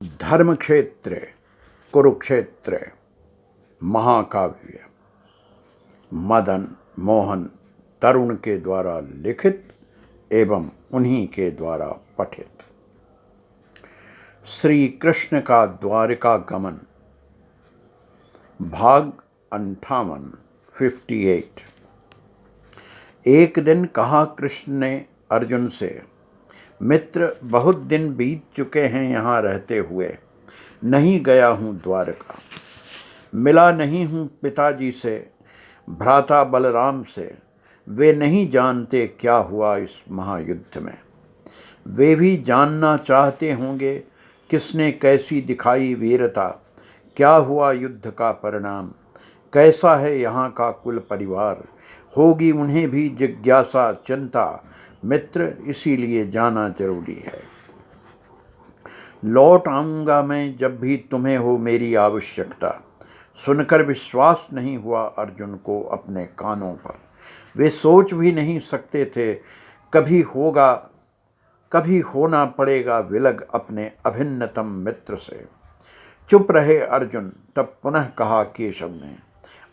धर्मक्षेत्र कुरुक्षेत्र महाकाव्य मदन मोहन तरुण के द्वारा लिखित एवं उन्हीं के द्वारा पठित। श्री कृष्ण का द्वारिका गमन भाग 58 58। एक दिन कहा कृष्ण ने अर्जुन से, मित्र, बहुत दिन बीत चुके हैं यहाँ रहते हुए, नहीं गया हूँ द्वारका, मिला नहीं हूँ पिताजी से, भ्राता बलराम से। वे नहीं जानते क्या हुआ इस महायुद्ध में। वे भी जानना चाहते होंगे किसने कैसी दिखाई वीरता, क्या हुआ युद्ध का परिणाम, कैसा है यहाँ का कुल परिवार। होगी उन्हें भी जिज्ञासा चिंता, मित्र, इसीलिए जाना जरूरी है। लौट आऊँगा मैं जब भी तुम्हें हो मेरी आवश्यकता। सुनकर विश्वास नहीं हुआ अर्जुन को अपने कानों पर। वे सोच भी नहीं सकते थे कभी होना पड़ेगा विलग अपने अभिन्नतम मित्र से। चुप रहे अर्जुन। तब पुनः कहा केशव ने,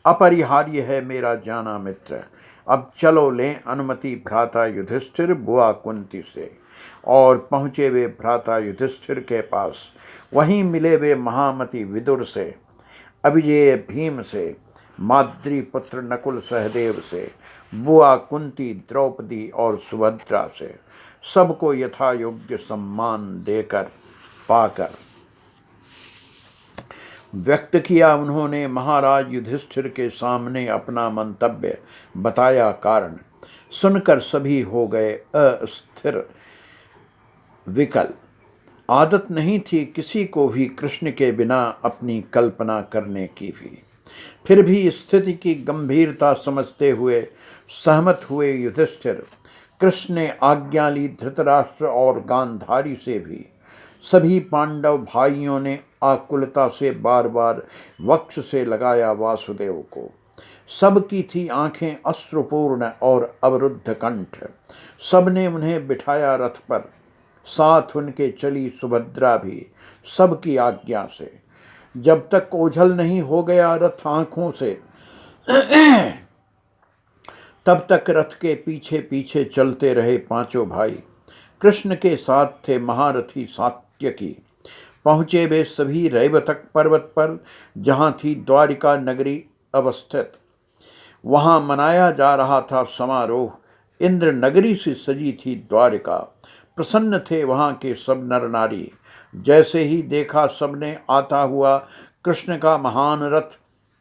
अपरिहार्य है मेरा जाना मित्र। अब चलो लें अनुमति भ्राता युधिष्ठिर बुआ कुंती से। और पहुँचे वे भ्राता युधिष्ठिर के पास। वहीं मिले वे महामति विदुर से, अभिजेय भीम से, माद्री पुत्र नकुल सहदेव से, बुआ कुंती, द्रौपदी और सुभद्रा से। सबको यथा योग्य सम्मान देकर पाकर व्यक्त किया उन्होंने महाराज युधिष्ठिर के सामने अपना मंतव्य बताया। कारण सुनकर सभी हो गए अस्थिर विकल। आदत नहीं थी किसी को भी कृष्ण के बिना अपनी कल्पना करने की भी। फिर भी स्थिति की गंभीरता समझते हुए सहमत हुए युधिष्ठिर। कृष्ण ने आज्ञा ली धृतराष्ट्र और गांधारी से भी। सभी पांडव भाइयों ने आकुलता से बार बार वक्ष से लगाया वासुदेव को। सबकी थी आंखें अश्रुपूर्ण और अवरुद्ध कंठ। सबने उन्हें बिठाया रथ पर, साथ उनके चली सुभद्रा भी, सबकी आज्ञा से। जब तक ओझल नहीं हो गया रथ आंखों से, तब तक रथ के पीछे पीछे चलते रहे पांचों भाई। कृष्ण के साथ थे महारथी सात्यकी। पहुँचे वे सभी रैवतक पर्वत पर, जहाँ थी द्वारिका नगरी अवस्थित। वहाँ मनाया जा रहा था समारोह। इंद्र नगरी से सजी थी द्वारिका। प्रसन्न थे वहाँ के सब नर नारी। जैसे ही देखा सबने आता हुआ कृष्ण का महान रथ,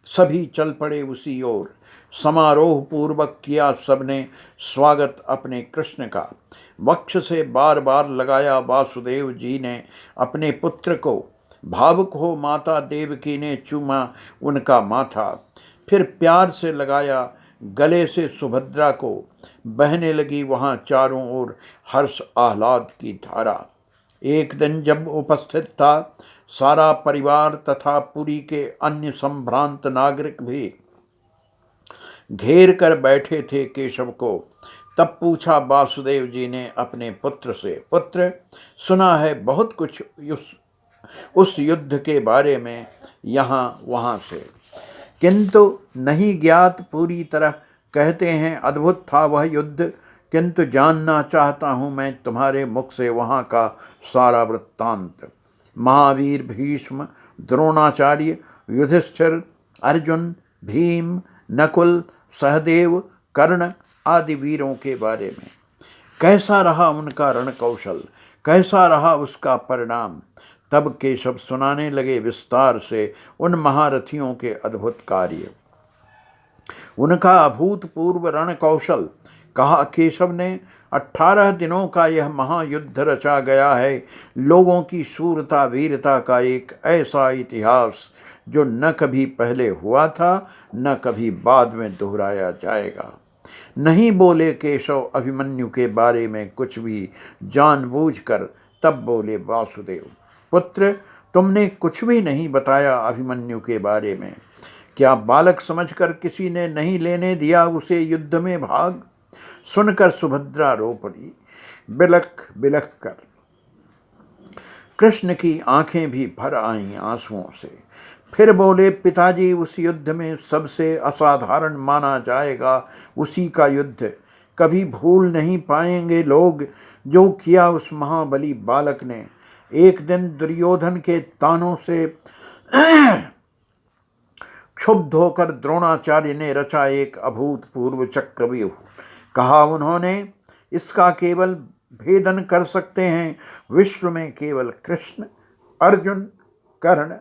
सभी चल पड़े उसी ओर। समारोह पूर्वक किया सबने स्वागत अपने कृष्ण का। वक्ष से बार बार लगाया वासुदेव जी ने अपने पुत्र को। भावुक हो माता देवकी ने चूमा उनका माथा। फिर प्यार से लगाया गले से सुभद्रा को। बहने लगी वहाँ चारों ओर हर्ष आह्लाद की धारा। एक दिन जब उपस्थित था सारा परिवार तथा पुरी के अन्य संभ्रांत नागरिक भी घेर कर बैठे थे केशव को, तब पूछा वासुदेव जी ने अपने पुत्र से, पुत्र, सुना है बहुत कुछ उस युद्ध के बारे में यहाँ वहाँ से, किंतु नहीं ज्ञात पूरी तरह। कहते हैं अद्भुत था वह युद्ध, किंतु जानना चाहता हूँ मैं तुम्हारे मुख से वहाँ का सारा वृत्तांत। महावीर भीष्म, द्रोणाचार्य, युधिष्ठिर, अर्जुन, भीम, नकुल, सहदेव, कर्ण आदि वीरों के बारे में। कैसा रहा उनका रण कौशल, कैसा रहा उसका परिणाम। तब केशव सुनाने लगे विस्तार से उन महारथियों के अद्भुत कार्य, उनका अभूतपूर्व रण कौशल। कहा केशव ने, 18 दिनों का यह महायुद्ध रचा गया है। लोगों की शूरता वीरता का एक ऐसा इतिहास जो न कभी पहले हुआ था न कभी बाद में दोहराया जाएगा। नहीं बोले केशव अभिमन्यु के बारे में कुछ भी जानबूझकर। तब बोले वासुदेव, पुत्र, तुमने कुछ भी नहीं बताया अभिमन्यु के बारे में। क्या बालक समझकर किसी ने नहीं लेने दिया उसे युद्ध में भाग। सुनकर सुभद्रा रो पड़ी बिलख बिलख कर। कृष्ण की आंखें भी भर आईं आंसुओं से। फिर बोले, पिताजी, उस युद्ध में सबसे असाधारण माना जाएगा उसी का युद्ध। कभी भूल नहीं पाएंगे लोग जो किया उस महाबली बालक ने। एक दिन दुर्योधन के तानों से क्षुब्ध होकर द्रोणाचार्य ने रचा एक अभूतपूर्व चक्रव्यूह। कहा उन्होंने, इसका केवल भेदन कर सकते हैं विश्व में केवल कृष्ण, अर्जुन, कर्ण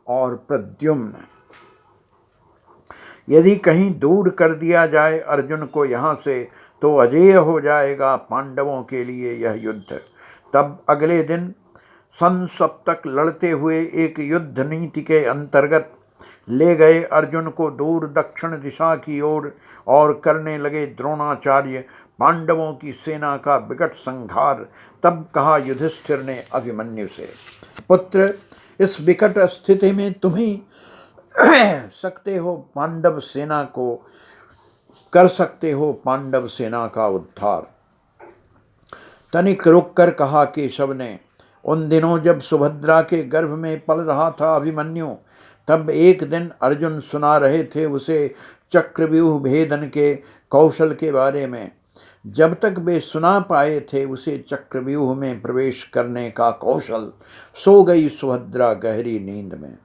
और प्रद्युम्न। यदि कहीं दूर कर दिया जाए अर्जुन को यहाँ से तो अजेय हो जाएगा पांडवों के लिए यह युद्ध। तब अगले दिन सन सप्तक लड़ते हुए एक युद्ध नीति के अंतर्गत ले गए अर्जुन को दूर दक्षिण दिशा की ओर और करने लगे द्रोणाचार्य पांडवों की सेना का विकट संहार। तब कहा युधिष्ठिर ने अभिमन्यु से, पुत्र, इस विकट स्थिति में तुम ही सकते हो पांडव सेना को, कर सकते हो पांडव सेना का उद्धार। तनिक रुककर कहा केशव ने, उन दिनों जब सुभद्रा के गर्भ में पल रहा था अभिमन्यु, तब एक दिन अर्जुन सुना रहे थे उसे चक्रव्यूह भेदन के कौशल के बारे में। जब तक वे सुना पाए थे उसे चक्रव्यूह में प्रवेश करने का कौशल, सो गई सुभद्रा गहरी नींद में।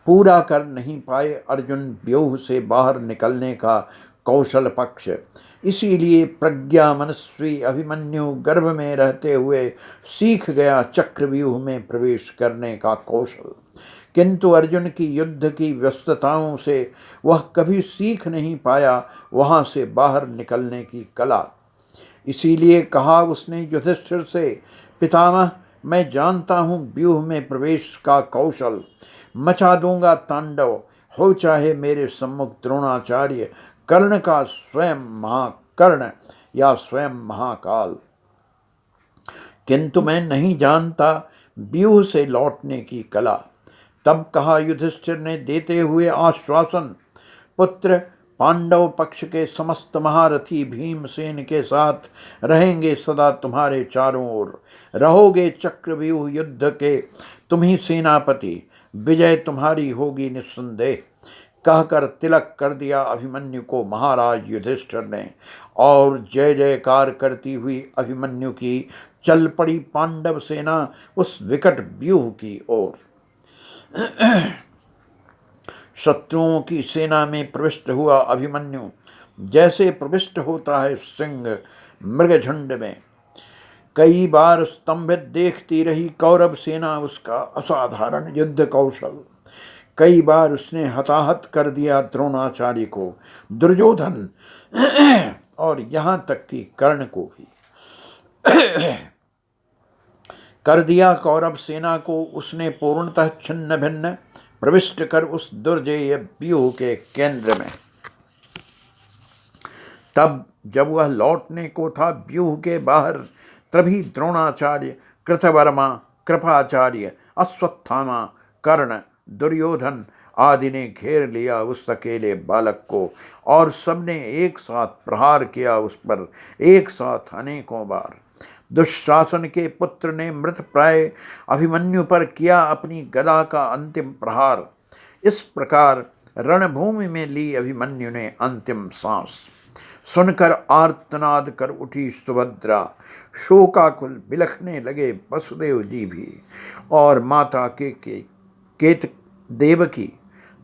पूरा कर नहीं पाए अर्जुन व्यूह से बाहर निकलने का कौशल पक्ष। इसीलिए प्रज्ञा मनस्वी अभिमन्यु गर्भ में रहते हुए सीख गया चक्रव्यूह में प्रवेश करने का कौशल, किंतु अर्जुन की युद्ध की व्यस्तताओं से वह कभी सीख नहीं पाया वहां से बाहर निकलने की कला। इसीलिए कहा उसने युधिष्ठिर से, पितामह, मैं जानता हूँ व्यूह में प्रवेश का कौशल, मचा दूंगा तांडव, हो चाहे मेरे सम्मुख द्रोणाचार्य, कर्ण का स्वयं महाकर्ण या स्वयं महाकाल। किंतु मैं नहीं जानता व्यूह से लौटने की कला। तब कहा युधिष्ठिर ने देते हुए आश्वासन, पुत्र, पांडव पक्ष के समस्त महारथी भीमसेन के साथ रहेंगे सदा तुम्हारे चारों ओर। रहोगे चक्रव्यूह युद्ध के तुम ही सेनापति, विजय तुम्हारी होगी निस्संदेह। कहकर तिलक कर दिया अभिमन्यु को महाराज युधिष्ठिर ने, और जय जयकार करती हुई अभिमन्यु की चल पड़ी पांडव सेना उस विकट व्यूह की ओर। शत्रुओं की सेना में प्रविष्ट हुआ अभिमन्यु जैसे प्रविष्ट होता है सिंह मृगझुंड में। कई बार स्तंभित देखती रही कौरव सेना उसका असाधारण युद्ध कौशल। कई बार उसने हताहत कर दिया द्रोणाचार्य को, दुर्योधन और यहाँ तक कि कर्ण को भी कर दिया। कौरव सेना को उसने पूर्णतः छिन्न भिन्न प्रविष्ट कर उस दुर्जेय व्यूह के केंद्र में। तब जब वह लौटने को था व्यूह के बाहर, तभी द्रोणाचार्य, कृतवर्मा, कृपाचार्य, अश्वत्थामा, कर्ण, दुर्योधन आदि ने घेर लिया उस अकेले बालक को, और सबने एक साथ प्रहार किया उस पर, एक साथ अनेकों बार। दुशासन के पुत्र ने मृत प्राय अभिमन्यु पर किया अपनी गदा का अंतिम प्रहार। इस प्रकार रणभूमि में ली अभिमन्यु ने अंतिम सांस। सुनकर आर्तनाद कर उठी सुभद्रा, शोकाकुल बिलखने लगे वसुदेव जी भी और माता केत देवकी।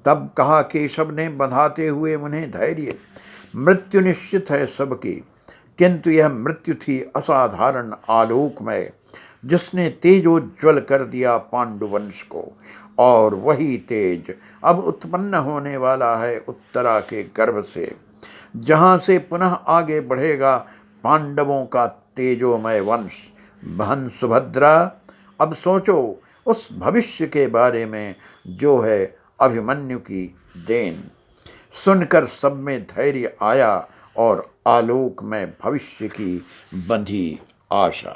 तब कहा केशव ने बंधाते हुए उन्हें धैर्य, मृत्यु निश्चित है सबकी, किंतु यह मृत्यु थी असाधारण आलोकमय, जिसने तेजोज्वल कर दिया पांडुवंश को, और वही तेज अब उत्पन्न होने वाला है उत्तरा के गर्भ से, जहाँ से पुनः आगे बढ़ेगा पांडवों का तेजोमय वंश। बहन सुभद्रा, अब सोचो उस भविष्य के बारे में जो है अभिमन्यु की देन। सुनकर सब में धैर्य आया और आलोक में भविष्य की बंधी आशा।